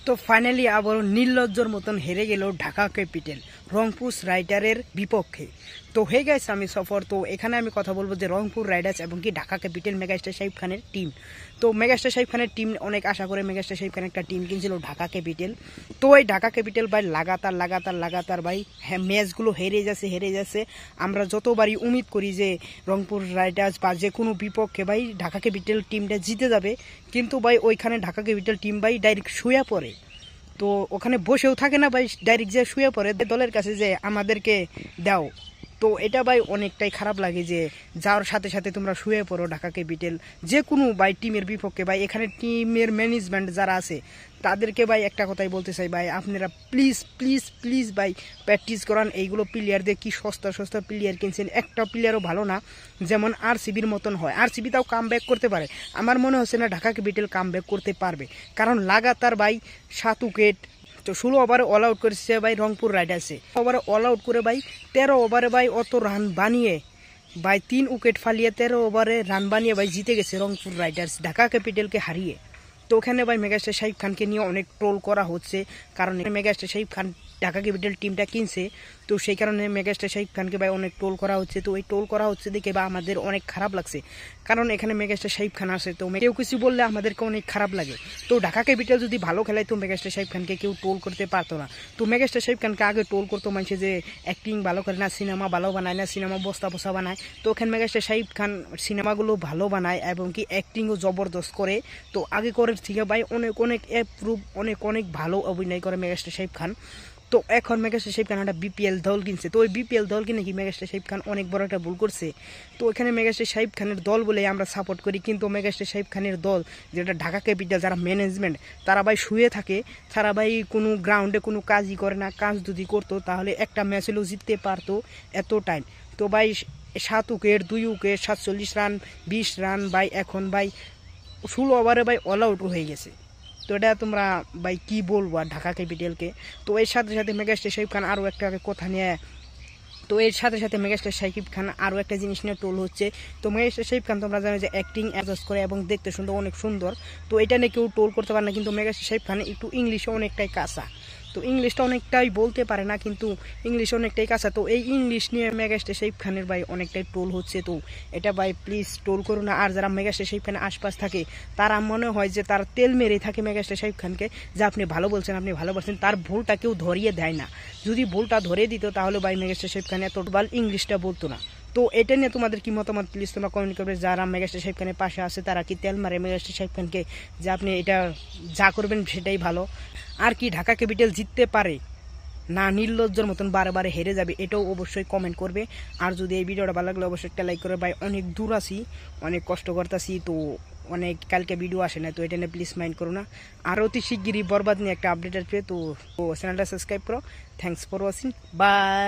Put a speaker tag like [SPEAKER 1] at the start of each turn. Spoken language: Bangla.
[SPEAKER 1] তো ফাইনালি আবারও নির্লজ্জর মতন হেরে গেল ঢাকা ক্যাপিটাল রংপুর রাইডারের বিপক্ষে। তো হয়ে গেছে আমি সফর। তো এখানে আমি কথা বলবো যে রংপুর রাইডার্স এবং কি ঢাকা ক্যাপিটাল মেগাস্টার সাকিব খানের টিম। তো মেগাস্টার সাকিব খানের টিম অনেক আশা করে মেগাস্টার সাকিব খান একটা টিম কিনছিল ঢাকা ক্যাপিটাল। তো এই ঢাকা ক্যাপিটাল ভাই লাগাতার ভাই হ্যাঁ ম্যাচগুলো হেরে যাচ্ছে। আমরা যতবারই উম্মিদ করি যে রংপুর রাইডার্স বা যে কোনো বিপক্ষে ভাই ঢাকা ক্যাপিটাল টিমটা জিতে যাবে, কিন্তু ভাই ওইখানে ঢাকা ক্যাপিটাল টিম ভাই ডাইরেক্ট শুয়ে পড়ে। তো ওখানে বসেও থাকে না ভাই, ডাইরেক্ট যে শুয়ে পড়ে দলের কাছে যে আমাদেরকে দাও। তো এটা ভাই অনেকটাই খারাপ লাগে যে যাওয়ার সাথে সাথে তোমরা শুয়ে পড়ো ঢাকা ক্যাপিটাল যে কোনো ভাই টিমের বিপক্ষে। ভাই এখানে টিমের ম্যানেজমেন্ট যারা আছে তাদেরকে ভাই একটা কথাই বলতে চাই, ভাই আপনারা প্লিজ ভাই প্র্যাকটিস করান। এইগুলো প্লেয়ারদের কি সস্তা প্লেয়ার কিনছেন, একটা প্লেয়ারও ভালো না, যেমন আরসিবির মতন হয়। আরসিবি তাও কাম ব্যাক করতে পারে, আমার মনে হচ্ছে না ঢাকা ক্যাপিটাল কাম ব্যাক করতে পারবে, কারণ লাগাতার ভাই 7 উইকেট। তো 16 ওভারে অল আউট করেছে ভাই রংপুর রাইডার্সে, ওভারে অল আউট করে ভাই 13 ওভারে ভাই অত রান বানিয়ে ভাই 3 উইকেট ফালিয়ে 13 ওভারে রান বানিয়ে ভাই জিতে গেছে রংপুর রাইডার্স ঢাকা ক্যাপিটালকে হারিয়ে। তো ওখানে ভাই মেগাস্টার সাকিব খানকে নিয়ে অনেক ট্রোল করা হচ্ছে, কারণ মেগাস্টার সাকিব খান ঢাকা ক্যাপিটাল টিমটা কিনছে। তো সেই কারণে মেগাস্টার সাকিব খানকে ভাই অনেক ট্রোল করা হচ্ছে। তো এই ট্রোল করা হচ্ছে দেখে বা আমাদের অনেক খারাপ লাগছে, কারণ এখানে মেগাস্টার সাকিব খান আছে। তো কেউ কিছু বললে আমাদেরকে অনেক খারাপ লাগে। তো ঢাকা ক্যাপিটাল যদি ভালো খেলায় তো মেগাস্টার সাকিব খানকে কেউ ট্রোল করতে পারতো না। তো মেগাস্টার সাকিব খানকে আগে ট্রোল করতো মানুষে যে অ্যাক্টিং ভালো করে না, সিনেমা ভালো বানায় না, সিনেমা বস্তা বানায়। তো ওখানে মেগাস্টার সাকিব খান সিনেমাগুলো ভালো বানায় এবং কি অ্যাক্টিংও জবরদস্ত করে। তো আগে করে থেকে ভাই অনেক অ্যাপ্রুভ অনেক ভালো অভিনয় করে মেগাস্টার সাকিব খান। তো এখন মেগাস্টার সাকিব খান একটা বিপিএল দল কিনছে। তো ওই বিপিএল দল কিনে কি মেগাস্টার সাকিব খান অনেক বড় একটা ভুল করছে। তো এখানে মেগাস্টার সাকিব খানের দল বলে আমরা সাপোর্ট করি, কিন্তু মেগাস্টার সাকিব খানের দল যেটা ঢাকা ক্যাপিটাল যারা ম্যানেজমেন্ট তারা ভাই শুয়ে থাকে, তারা ভাই কোনো গ্রাউন্ডে কোনো কাজই করে না। কাজ যদি করতো তাহলে একটা ম্যাচ হলেও জিততে পারতো এত টাইম। তো ভাই 7 উইকেট 2 উইকেট 47 রান 20 রান ভাই এখন ভাই 16 ওভারে ভাই অল আউট হয়ে গেছে। তো এটা তোমরা ভাই কি বলবো আর ঢাকা ক্যাপিটালকে। তো এর সাথে সাথে মেগাস্টার সাকিব খান আরও একটা কথা নিয়ে, তো এর সাথে সাথে মেগাস্টার সাকিব খান আরও একটা জিনিস নিয়ে ট্রোল হচ্ছে। তো মেগাস্টার সাকিব খান তোমরা জানো যে অ্যাক্টিং অ্যাডজাস্ট করে এবং দেখতে শুনতে অনেক সুন্দর। তো এটা নিয়ে কেউ ট্রোল করতে পারে না, কিন্তু মেগাস্টার সাকিব খান একটু ইংলিশে অনেকটাই কাঁচা। তো ইংলিশটা অনেকটাই বলতে পারে না, কিন্তু ইংলিশ অনেকটাই কাঁচা। তো এই ইংলিশ নিয়ে মেগাস্টার সাকিব খানের ভাই অনেকটাই ট্রোল হচ্ছে। তো এটা ভাই প্লিজ ট্রোল করো না। আর যারা মেগাস্টার সাকিব খানের আশপাশ থাকে তারা মনে হয় যে তার তেল মেরে থাকে মেগাস্টার সাকিব খানকে, যে আপনি ভালো বলছেন তার ভুলটা কেউ ধরিয়ে দেয় না। যদি ভুলটা ধরে দিত তাহলে ভাই মেগাস্টার সাকিব খান এত ইংলিশটা বলতো না। তো এটা নিয়ে তোমাদের কি মতামত প্লিজ তোমরা কমেন্ট করবে। যারা মেগাস্টার সাকিব খানের পাশে আছে তারা কি তেল মারে মেগাস্টার সাকিব খানকে, যে আপনি এটা যা করবেন সেটাই ভালো। আর কি ঢাকা ক্যাপিটাল জিততে পারে না নির্লজ্জর মতন বারে হেরে যাবে, এটাও অবশ্যই কমেন্ট করবে। আর যদি এই ভিডিওটা ভালো লাগলে অবশ্যই একটা লাইক করবে। ভাই অনেক দূর আছি, অনেক কষ্ট করতেছি, তো অনেক কালকে ভিডিও আসে না, তো এটা নিয়ে প্লিজ মাইন্ড করো না। আর অতি শিগগিরই বরবাদ নিয়ে একটা আপডেট আসবে। তো চ্যানেলটা সাবস্ক্রাইব করো। Thanks for watching, by.